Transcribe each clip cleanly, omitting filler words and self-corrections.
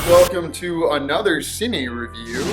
Welcome to another Cine review.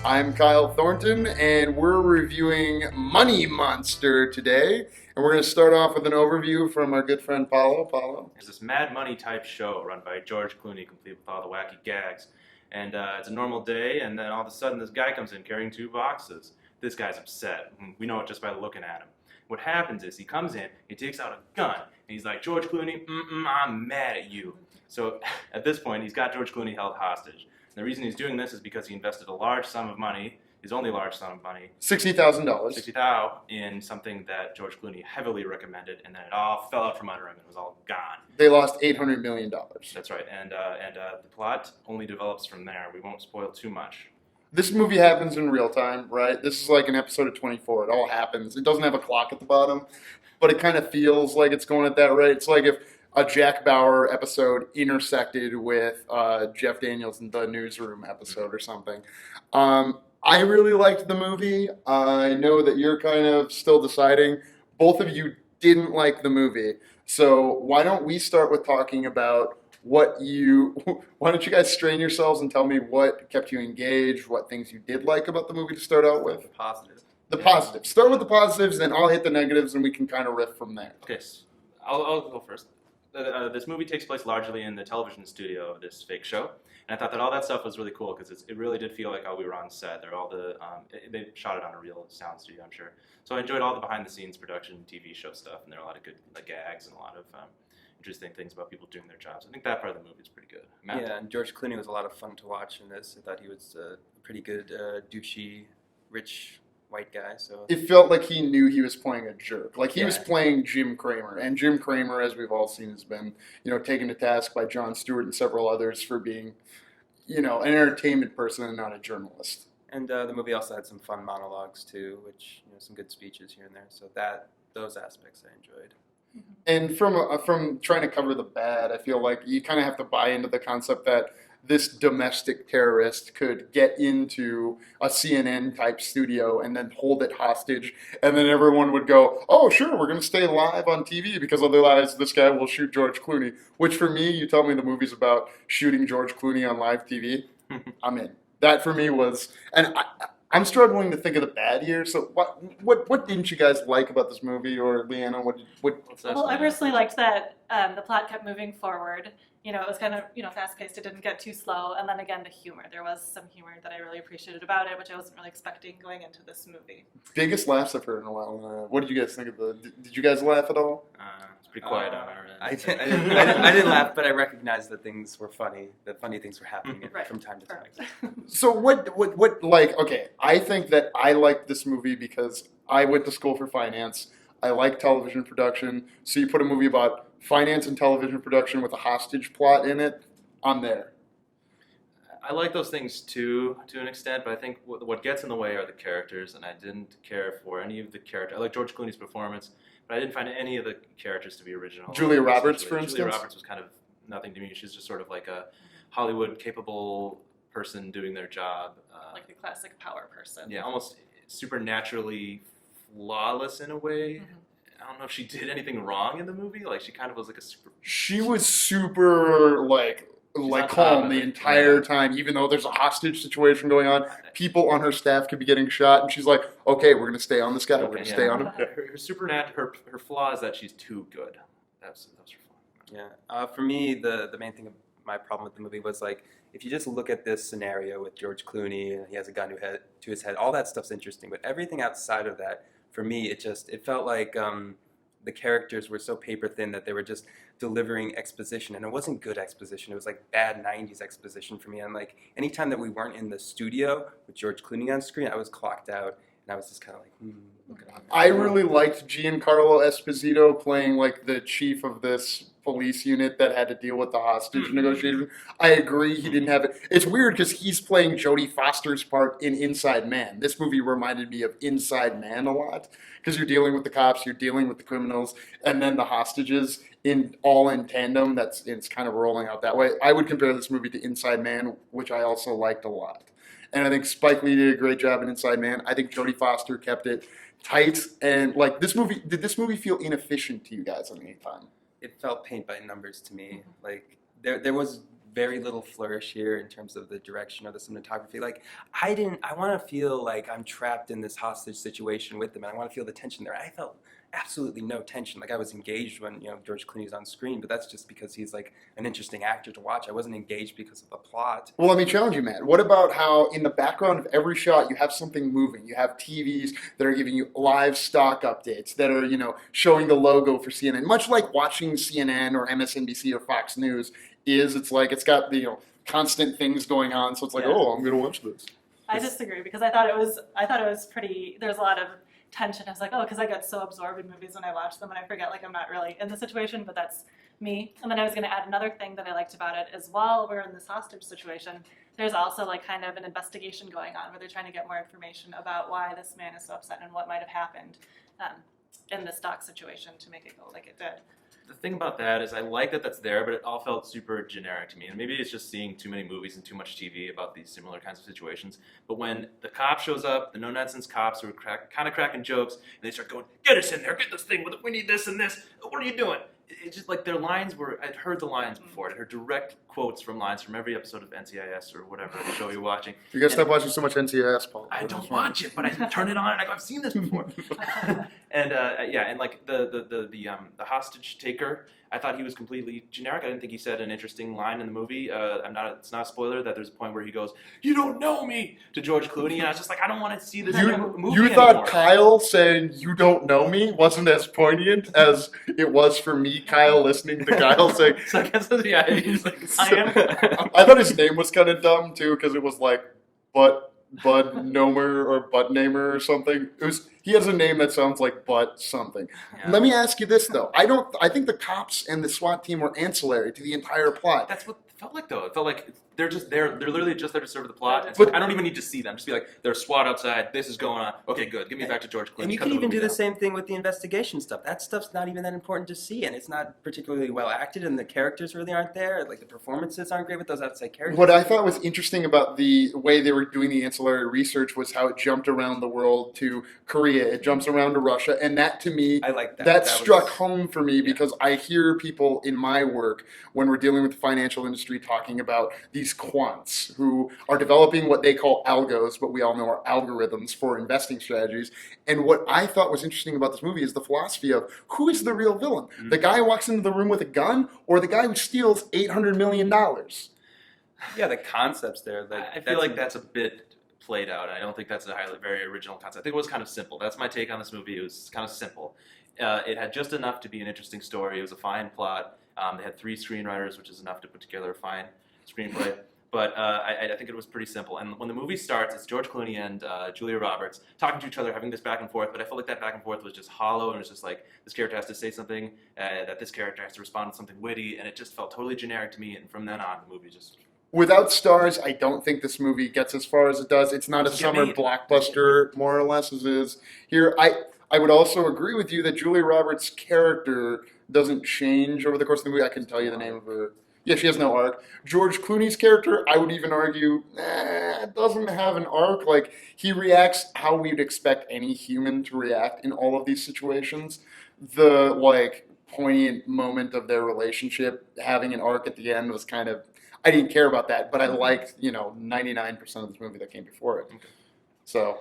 I'm Kyle Thornton, and we're reviewing Money Monster today. And we're going to start off with an overview from our good friend Paulo. Paulo. It's this Mad Money type show run by George Clooney, complete with all the wacky gags. And it's a normal day, and then all of a sudden this guy comes in carrying 2 boxes. This guy's upset. We know it just by looking at him. What happens is he comes in, he takes out a gun, and he's like, George Clooney, I'm mad at you. So at this point, he's got George Clooney held hostage. And the reason he's doing this is because he invested a large sum of money, his only large sum of money, $60,000. $60,000 in something that George Clooney heavily recommended, and then it all fell out from under him and was all gone. They lost $800 million. That's right, and the plot only develops from there. We won't spoil too much. This movie happens in real time, right? This is like an episode of 24. It all happens. It doesn't have a clock at the bottom, but it kind of feels like it's going at that rate. It's like if a Jack Bauer episode intersected with Jeff Daniels in the Newsroom episode or something. I really liked the movie. I know that you're kind of still deciding. Both of you didn't like the movie. So why don't we start with talking about why don't you guys strain yourselves and tell me what kept you engaged, what things you did like about the movie to start out with? Positive. The positives. Start with the positives, and I'll hit the negatives, and we can kind of riff from there. Okay, so I'll go first. This movie takes place largely in the television studio of this fake show, and I thought that all that stuff was really cool because it really did feel like how we were on set. They shot it on a real sound studio, I'm sure. So I enjoyed all the behind-the-scenes production, TV show stuff, and there are a lot of good gags and a lot of interesting things about people doing their jobs. I think that part of the movie is pretty good. Matt? Yeah, and George Clooney was a lot of fun to watch in this. I thought he was a pretty good, douchey, rich white guy. So It felt like he knew he was playing a jerk. Like he was Yeah. playing Jim Cramer. And Jim Cramer, as we've all seen, has been, taken to task by Jon Stewart and several others for being, an entertainment person and not a journalist. And the movie also had some fun monologues too, which some good speeches here and there. So those aspects I enjoyed. And from trying to cover the bad, I feel like you kind of have to buy into the concept that this domestic terrorist could get into a CNN type studio and then hold it hostage, and then everyone would go, "Oh, sure, we're going to stay live on TV because otherwise this guy will shoot George Clooney." Which for me, you tell me the movie's about shooting George Clooney on live TV, I'm in. That for me was, and I'm struggling to think of the bad here. So what didn't you guys like about this movie, or Leanna? What? What's that? Well, I personally liked that the plot kept moving forward. It was kind of, fast-paced. It didn't get too slow. And then again, the humor. There was some humor that I really appreciated about it, which I wasn't really expecting going into this movie. Biggest laughs I've heard in a while. What did you guys think of Did you guys laugh at all? It's pretty quiet on our end. I didn't laugh, but I recognized that things were funny. That funny things were happening Right. from time to time. Perfect. So okay, I think that I liked this movie because I went to school for finance. I like television production. So you put a movie about finance and television production with a hostage plot in it, I'm there. I like those things too, to an extent, but I think what gets in the way are the characters, and I didn't care for any of the characters. I like George Clooney's performance, but I didn't find any of the characters to be original. Julia Roberts, for Julia instance? Roberts was kind of nothing to me. She's just sort of like a Hollywood-capable person doing their job. Like the classic power person. Yeah, almost supernaturally flawless in a way. Mhm. I don't know if she did anything wrong in the movie. Like, she kind of was like a super... She was super on top calm of the it. entire time, even though there's a hostage situation going on. People on her staff could be getting shot, and she's like, "Okay, we're gonna stay on this guy. We're gonna stay on him." Her flaw is that she's too good. That was her flaw. Yeah. For me, the main thing, my problem with the movie was like, if you just look at this scenario with George Clooney, and he has a gun to his head, all that stuff's interesting. But everything outside of that, for me, it felt like the characters were so paper thin that they were just delivering exposition, and it wasn't good exposition. It was like bad 90s exposition for me. And like anytime that we weren't in the studio with George Clooney on screen, I was clocked out, and I was just kind of like, look at all that. I really liked Giancarlo Esposito playing like the chief of this police unit that had to deal with the hostage negotiation. I agree, he didn't have it. It's weird because he's playing Jodie Foster's part in Inside Man. This movie reminded me of Inside Man a lot because you're dealing with the cops, you're dealing with the criminals, and then the hostages all in tandem. It's kind of rolling out that way. I would compare this movie to Inside Man, which I also liked a lot. And I think Spike Lee did a great job in Inside Man. I think Jodie Foster kept it tight. And like did this movie feel inefficient to you guys at any time? It felt paint by numbers to me. Like there was very little flourish here in terms of the direction of the cinematography. Like, I want to feel like I'm trapped in this hostage situation with them, and I want to feel the tension there. I felt absolutely no tension. Like, I was engaged when, George Clooney's on screen, but that's just because he's like an interesting actor to watch. I wasn't engaged because of the plot. Well, let me challenge you, Matt. What about how in the background of every shot you have something moving? You have TVs that are giving you live stock updates that are, showing the logo for CNN. Much like watching CNN or MSNBC or Fox News is, it's like it's got the constant things going on. So it's like, Yeah. oh, I'm going to watch this. I disagree because I thought it was pretty. There's a lot of tension. I was like, oh, because I get so absorbed in movies when I watch them and I forget like I'm not really in the situation, but that's me. And then I was going to add another thing that I liked about it is while we're in this hostage situation, there's also like kind of an investigation going on where they're trying to get more information about why this man is so upset and what might have happened in this dock situation to make it go like it did. The thing about that is I like that that's there, but it all felt super generic to me. And maybe it's just seeing too many movies and too much TV about these similar kinds of situations. But when the cop shows up, the no-nonsense cops who are kind of cracking jokes, and they start going, get us in there, get this thing, we need this and this, what are you doing? It's just like their lines were, I'd heard the lines before. I'd heard direct quotes from lines from every episode of NCIS or whatever show you're watching. You got to stop watching so much NCIS, Paul. I don't watch it, but I turn it on and I go, I've seen this before. And and like the hostage taker, I thought he was completely generic. I didn't think he said an interesting line in the movie. It's not a spoiler that there's a point where he goes, "You don't know me" to George Clooney, and I was just like, I don't want to see this movie You thought anymore. Kyle saying "you don't know me" wasn't as poignant as it was for me, Kyle, listening to Kyle saying. So I guess yeah, he's like, I am. I thought his name was kind of dumb too because it was like Bud Nomer or Butt Namer or something. He has a name that sounds like Butt something. Yeah. Let me ask you this though. I think the cops and the SWAT team were ancillary to the entire plot. That's what it felt like though. It felt like they're just there. They're literally just there to serve the plot. It's But- like, I don't even need to see them. Just be like, there's SWAT outside. This is going on. Okay, good. Give me back to George Clooney. And you Cut can the even movie do the down. same thing with the investigation stuff. That stuff's not even that important to see, and it's not particularly well acted, and the characters really aren't there. Like, the performances aren't great with those outside characters. What I thought was interesting about the way they were doing the ancillary research was how it jumped around the world to Korea, it jumps around to Russia, and that to me, I like that. that was- struck home for me because I hear people in my work when we're dealing with the financial industry talking about these quants who are developing what they call algos, but we all know are algorithms for investing strategies. And what I thought was interesting about this movie is the philosophy of who is the real villain? Mm-hmm. The guy who walks into the room with a gun or the guy who steals $800 million? Yeah, the concepts there. I feel like that's a bit played out. I don't think that's a very original concept. I think it was kind of simple. That's my take on this movie. It was kind of simple. It had just enough to be an interesting story. It was a fine plot. They had 3 screenwriters, which is enough to put together a fine screenplay. But I think it was pretty simple. And when the movie starts, it's George Clooney and Julia Roberts talking to each other, having this back and forth. But I felt like that back and forth was just hollow, and it was just like this character has to say something, that this character has to respond with something witty, and it just felt totally generic to me. And from then on, the movie just... Without stars, I don't think this movie gets as far as it does. It's not a Doesn't get summer made. blockbuster, more or less, as is here. I would also agree with you that Julia Roberts' character doesn't change over the course of the movie. I couldn't tell you the name of her. Yeah, she has no arc. George Clooney's character, I would even argue, doesn't have an arc. Like, he reacts how we'd expect any human to react in all of these situations. The, poignant moment of their relationship having an arc at the end was kind of... I didn't care about that, but I liked, 99% of this movie that came before it. Okay. So,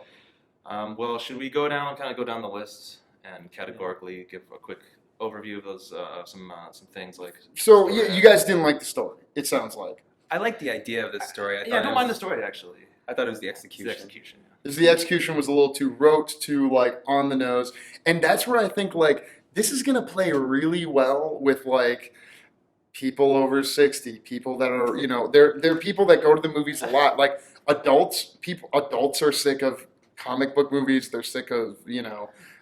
well, should we go down the list and categorically give a quick overview of those some things like? so yeah, you guys didn't like the story, it sounds like. I like the idea of this story. Yeah, I don't mind the story actually. I thought it was the It's execution. the execution. Yeah. The execution was a little too rote, too on the nose, and that's where I think this is gonna play really well with people over 60, people that are they're people that go to the movies a lot. Like adults are sick of comic book movies. They're sick of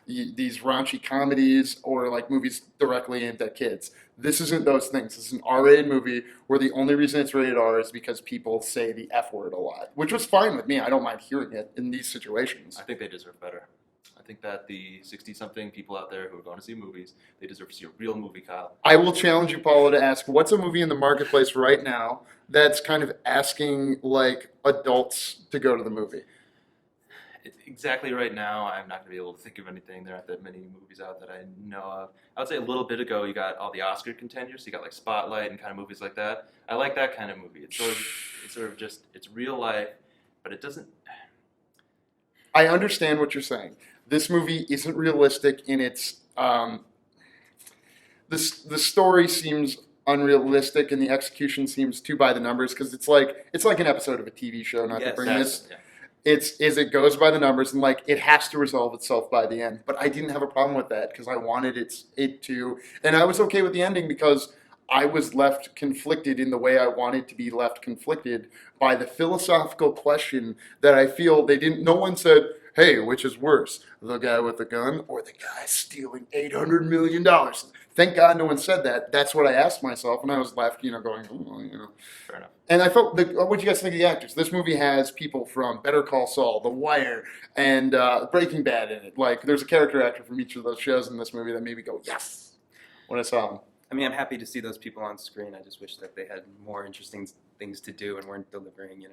these raunchy comedies or movies directly aimed at kids. This isn't those things. This is an R-rated movie where the only reason it's rated R is because people say the F word a lot, which was fine with me. I don't mind hearing it in these situations. I think they deserve better. I think that the 60-something people out there who are going to see movies, they deserve to see a real movie, Kyle. I will challenge you, Paula, to ask what's a movie in the marketplace right now that's kind of asking adults to go to the movie. Exactly right now, I'm not going to be able to think of anything. There aren't that many movies out that I know of. I would say a little bit ago, you got all the Oscar contenders. You got like Spotlight and kind of movies like that. I like that kind of movie. It's sort of just, it's real life, but it doesn't. I understand what you're saying. This movie isn't realistic in its the story seems unrealistic and the execution seems too by the numbers because it's like an episode of a TV show. Not to Yes, bring That's, this, yeah. it goes by the numbers and like it has to resolve itself by the end. But I didn't have a problem with that because I wanted it to, and I was okay with the ending because I was left conflicted in the way I wanted to be left conflicted by the philosophical question that I feel they didn't. No one said, "Hey, which is worse, the guy with the gun or the guy stealing $800 million?" Thank God no one said that. That's what I asked myself, and I was left, going, oh. Fair enough. And I felt, what do you guys think of the actors? This movie has people from Better Call Saul, The Wire, and Breaking Bad in it. Like, there's a character actor from each of those shows in this movie that made me go, yes, when I saw him. I mean, I'm happy to see those people on screen. I just wish that they had more interesting things to do and weren't delivering,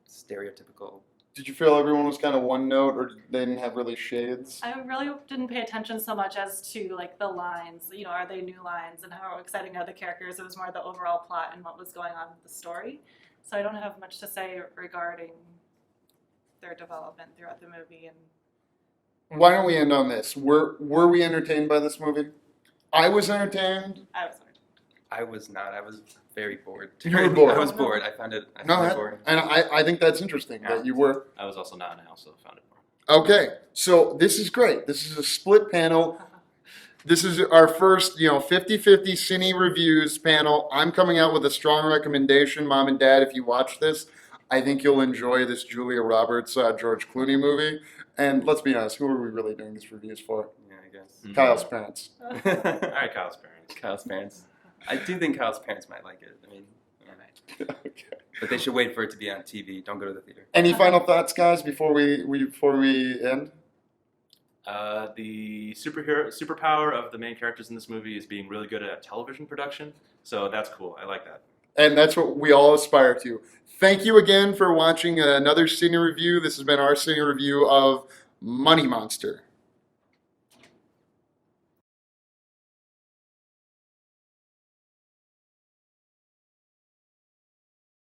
stereotypical. Did you feel everyone was kind of one note, or they didn't have really shades? I really didn't pay attention so much as to like the lines, are they new lines and how exciting are the characters? It was more the overall plot and what was going on with the story. So I don't have much to say regarding their development throughout the movie. And Why don't we end on this? Were we entertained by this movie? I was entertained. I was I was not. I was very bored. You were bored. I was bored. I found it boring. And I think that's interesting that you were. I was also not, and I also found it more. Okay, so this is great. This is a split panel. This is our first, 50-50 Cine Reviews panel. I'm coming out with a strong recommendation, Mom and Dad, if you watch this. I think you'll enjoy this Julia Roberts, George Clooney movie. And let's be honest, who are we really doing these reviews for? Yeah, I guess. Mhm. Kyle's parents. All right, Kyle's parents. Kyle's parents. I do think Kyle's parents might like it. I mean, yeah. Okay. But they should wait for it to be on TV. Don't go to the theater. Any final thoughts, guys, before we end? The superpower of the main characters in this movie is being really good at television production. So that's cool. I like that. And that's what we all aspire to. Thank you again for watching another Cine Review. This has been our Cine Review of Money Monster.